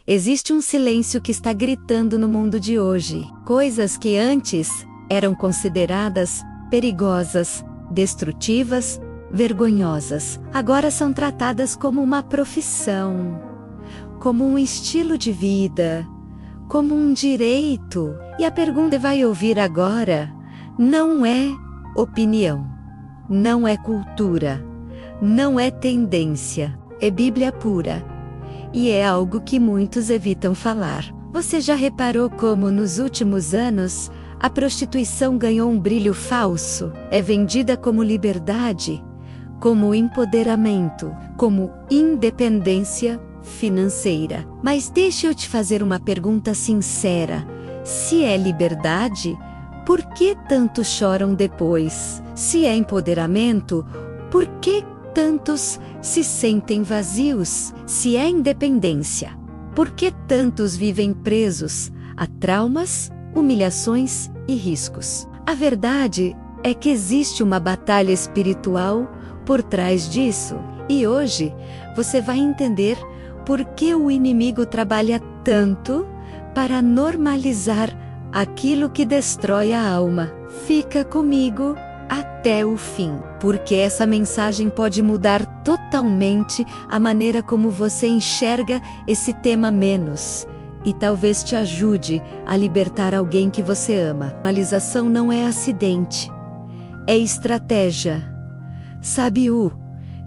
Existe um silêncio que está gritando no mundo de hoje. Coisas que antes eram consideradas perigosas, destrutivas, vergonhosas, agora são tratadas como uma profissão, como um estilo de vida, como um direito. E a pergunta que vai ouvir agora não é opinião, não é cultura, não é tendência, é Bíblia pura. E é algo que muitos evitam falar. Você já reparou como nos últimos anos a prostituição ganhou um brilho falso? É vendida como liberdade, como empoderamento, como independência financeira. Mas deixa eu te fazer uma pergunta sincera. Se é liberdade, por que tantos choram depois? Se é empoderamento, por que tantos se sentem vazios? Se é independência, por que tantos vivem presos a traumas, humilhações e riscos? A verdade é que existe uma batalha espiritual por trás disso. E hoje você vai entender por que o inimigo trabalha tanto para normalizar aquilo que destrói a alma. Fica comigo até o fim, porque essa mensagem pode mudar totalmente a maneira como você enxerga esse tema menos, e talvez te ajude a libertar alguém que você ama. Normalização não é acidente, é estratégia. Sabe o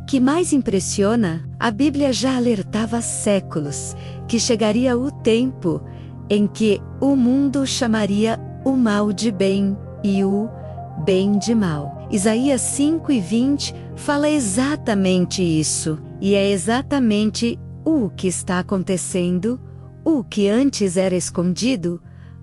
que mais impressiona? A Bíblia já alertava há séculos que chegaria o tempo em que o mundo chamaria o mal de bem e o bem de mal. Isaías 5:20 fala exatamente isso, e é exatamente o que está acontecendo. O que antes era escondido,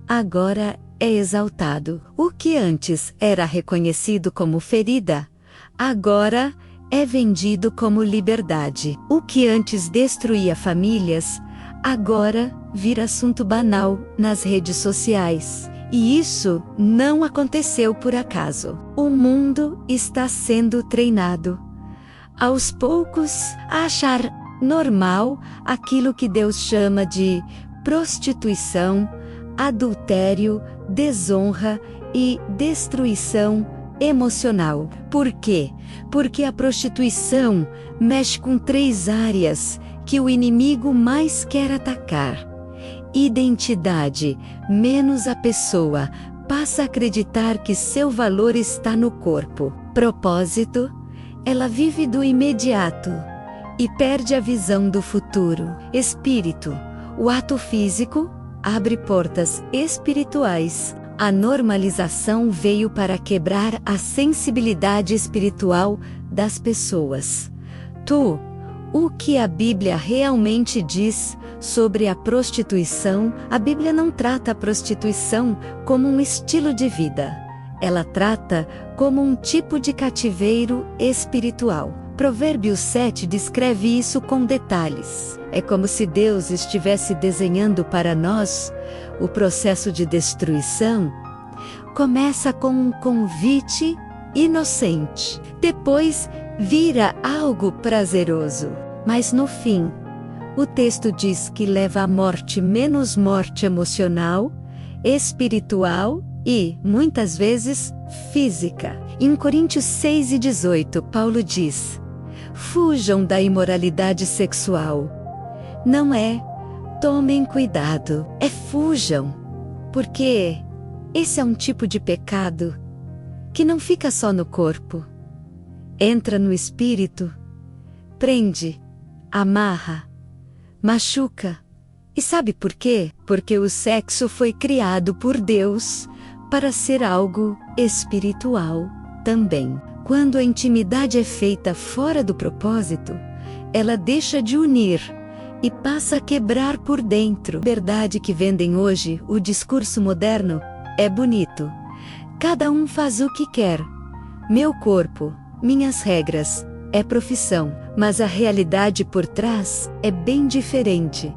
agora é exaltado. O que antes era reconhecido como ferida, agora é vendido como liberdade. O que antes destruía famílias, agora vira assunto banal nas redes sociais. E isso não aconteceu por acaso. O mundo está sendo treinado, aos poucos, a achar normal aquilo que Deus chama de prostituição, adultério, desonra e destruição emocional. Por quê? Porque a prostituição mexe com 3 áreas que o inimigo mais quer atacar: identidade, menos a pessoa passa a acreditar que seu valor está no corpo. Propósito, ela vive do imediato e perde a visão do futuro. Espírito, o ato físico abre portas espirituais. A normalização veio para quebrar a sensibilidade espiritual das pessoas. O que a Bíblia realmente diz sobre a prostituição? A Bíblia não trata a prostituição como um estilo de vida. Ela trata como um tipo de cativeiro espiritual. Provérbios 7 descreve isso com detalhes. É como se Deus estivesse desenhando para nós o processo de destruição. Começa com um convite inocente. Depois vira algo prazeroso. Mas no fim, o texto diz que leva à morte, menos morte emocional, espiritual e, muitas vezes, física. Em Coríntios 6:18, Paulo diz: fujam da imoralidade sexual. Não é tomem cuidado, é fujam. Porque esse é um tipo de pecado que não fica só no corpo. Entra no espírito, prende, amarra, machuca. E sabe por quê? Porque o sexo foi criado por Deus para ser algo espiritual também. Quando a intimidade é feita fora do propósito, ela deixa de unir e passa a quebrar por dentro. A verdade que vendem hoje, o discurso moderno, é bonito. Cada um faz o que quer. Meu corpo, minhas regras, é profissão. Mas a realidade por trás é bem diferente.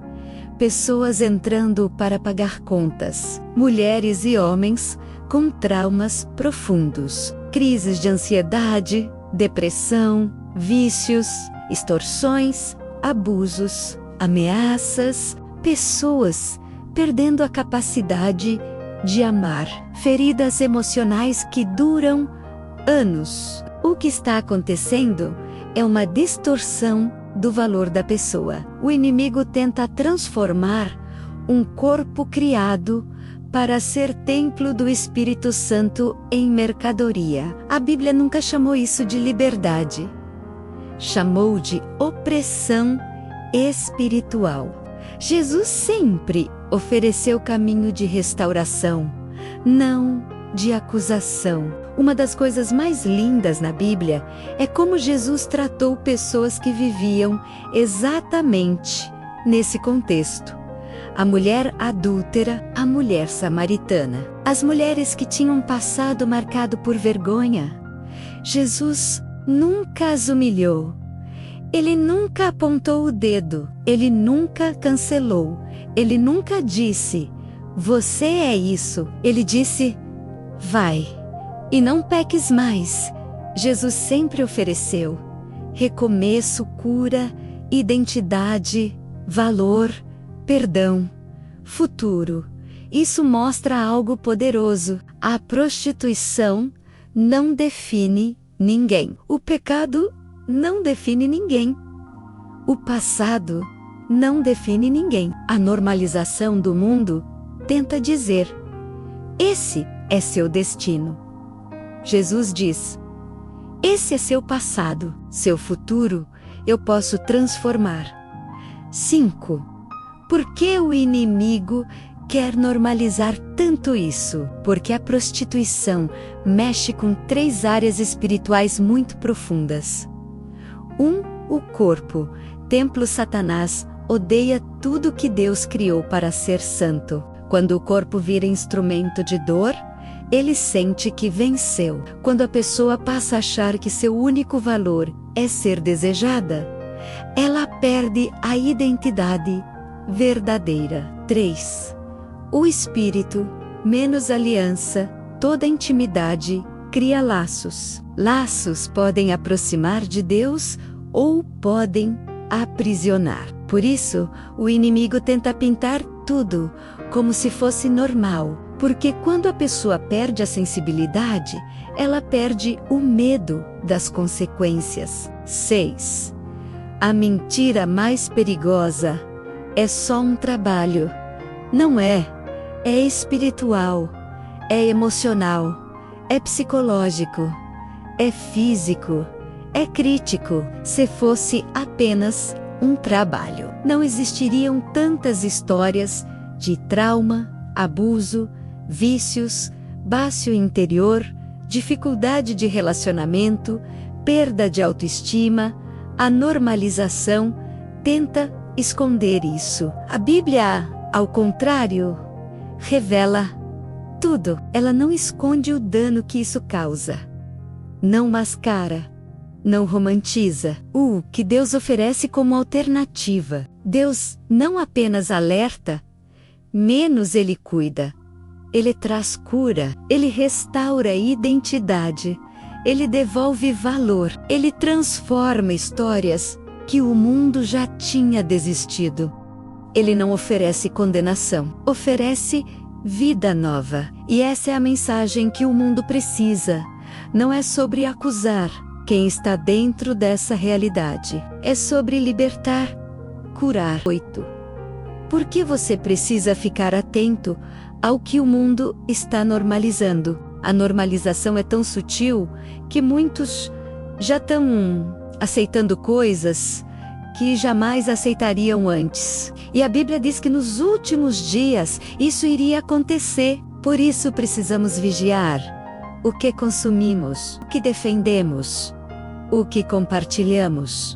Pessoas entrando para pagar contas. Mulheres e homens com traumas profundos. Crises de ansiedade, depressão, vícios, extorsões, abusos, ameaças, pessoas perdendo a capacidade de amar, feridas emocionais que duram anos. O que está acontecendo é uma distorção do valor da pessoa. O inimigo tenta transformar um corpo criado para ser templo do Espírito Santo em mercadoria. A Bíblia nunca chamou isso de liberdade. Chamou de opressão espiritual. Jesus sempre ofereceu caminho de restauração, não de acusação. Uma das coisas mais lindas na Bíblia é como Jesus tratou pessoas que viviam exatamente nesse contexto. A mulher adúltera, a mulher samaritana, as mulheres que tinham passado marcado por vergonha. Jesus nunca as humilhou. Ele nunca apontou o dedo, ele nunca cancelou, ele nunca disse, você é isso. Ele disse, vai, e não peques mais. Jesus sempre ofereceu recomeço, cura, identidade, valor, perdão, futuro. Isso mostra algo poderoso. A prostituição não define ninguém. O pecado não define ninguém. O passado não define ninguém. A normalização do mundo tenta dizer: esse é seu destino. Jesus diz: esse é seu passado, seu futuro eu posso transformar. 5. Por que o inimigo quer normalizar tanto isso? Porque a prostituição mexe com 3 áreas espirituais muito profundas. 1. O corpo. Templo. Satanás odeia tudo que Deus criou para ser santo. Quando o corpo vira instrumento de dor, ele sente que venceu. Quando a pessoa passa a achar que seu único valor é ser desejada, ela perde a identidade verdadeira. 3. O espírito, menos aliança, toda intimidade, cria laços. Laços podem aproximar de Deus ou podem aprisionar. Por isso, o inimigo tenta pintar tudo como se fosse normal, porque quando a pessoa perde a sensibilidade, ela perde o medo das consequências. 6. A mentira mais perigosa é só um trabalho. Não é. É espiritual, é emocional, é psicológico, é físico, é crítico. Se fosse apenas um trabalho, não existiriam tantas histórias de trauma, abuso, vícios, baixo interior, dificuldade de relacionamento, perda de autoestima. A normalização tenta esconder isso. A Bíblia, ao contrário, revela tudo. Ela não esconde o dano que isso causa. Não mascara. Não romantiza. O que Deus oferece como alternativa. Deus não apenas alerta, menos Ele cuida. Ele traz cura. Ele restaura identidade. Ele devolve valor. Ele transforma histórias que o mundo já tinha desistido. Ele não oferece condenação, oferece vida nova. E essa é a mensagem que o mundo precisa. Não é sobre acusar quem está dentro dessa realidade. É sobre libertar, curar. 8. Por que você precisa ficar atento ao que o mundo está normalizando? A normalização é tão sutil que muitos já estão aceitando coisas que jamais aceitariam antes. E a Bíblia diz que nos últimos dias isso iria acontecer. Por isso precisamos vigiar o que consumimos, o que defendemos, o que compartilhamos.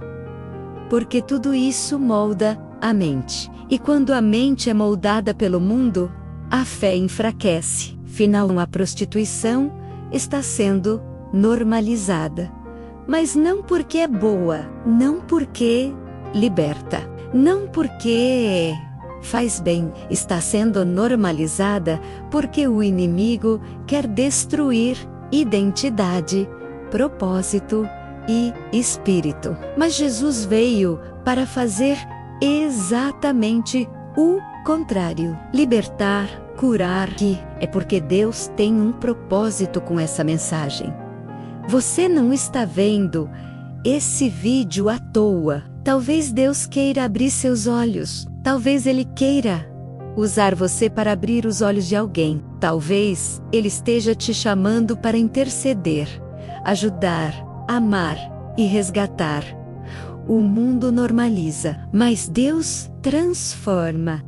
Porque tudo isso molda a mente. E quando a mente é moldada pelo mundo, a fé enfraquece. Final, a prostituição está sendo normalizada. Mas não porque é boa, não porque liberta, não porque faz bem. Está sendo normalizada porque o inimigo quer destruir identidade, propósito e espírito. Mas Jesus veio para fazer exatamente o contrário. Libertar, curar, que é porque Deus tem um propósito com essa mensagem. Você não está vendo esse vídeo à toa. Talvez Deus queira abrir seus olhos. Talvez Ele queira usar você para abrir os olhos de alguém. Talvez Ele esteja te chamando para interceder, ajudar, amar e resgatar. O mundo normaliza, mas Deus transforma.